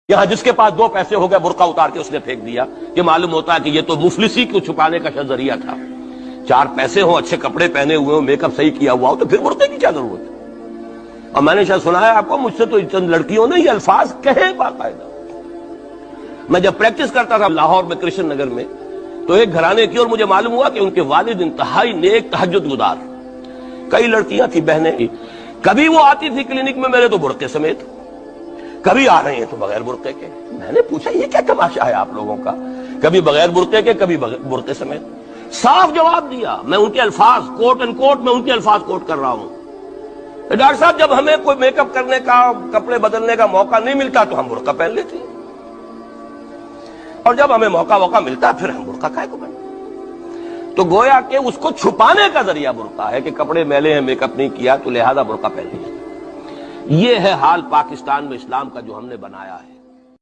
یہاں جس کے پاس دو پیسے ہو گئے برقع اتار کے اس نے پھینک دیا، یہ معلوم ہوتا ہے کہ یہ تو مفلسی کو چھپانے کا ذریعہ تھا۔ چار پیسے ہوں، اچھے کپڑے پہنے ہوئے ہوں، میک اپ صحیح کیا ہوا ہو تو پھر برقعے کی کیا ضرورت ہے؟ اور میں نے شاید سنا ہے آپ کو، مجھ سے تو چند لڑکیوں نے یہ الفاظ کہے باقاعدہ۔ میں جب پریکٹس کرتا تھا لاہور میں کرشن نگر میں تو ایک گھرانے کی، اور مجھے معلوم ہوا کہ ان کے والد انتہائی نیک تہجد گزار، کئی لڑکیاں تھی بہنیں، کبھی وہ آتی تھی کلینک میں میرے تو برقعے سمیت، کبھی آ رہے ہیں تو بغیر برقعے کے۔ میں نے پوچھا یہ کیا تماشا ہے آپ لوگوں کا، کبھی بغیر برقعے کے کبھی برقعے سمیت۔ صاف جواب دیا، میں ان کے الفاظ کوٹ اینڈ کوٹ میں ان کے الفاظ کوٹ کر رہا ہوں، ڈاکٹر صاحب جب ہمیں کوئی میک اپ کرنے کا، کپڑے بدلنے کا موقع نہیں ملتا تو ہم برقع پہن لیتے ہیں، اور جب ہمیں موقع ملتا پھر ہم برقع کائے کو پہنتے۔ تو گویا کہ اس کو چھپانے کا ذریعہ برقع ہے کہ کپڑے میلے ہیں، میک اپ نہیں کیا تو لہذا برقع پہن لیا۔ یہ ہے حال پاکستان میں اسلام کا جو ہم نے بنایا ہے۔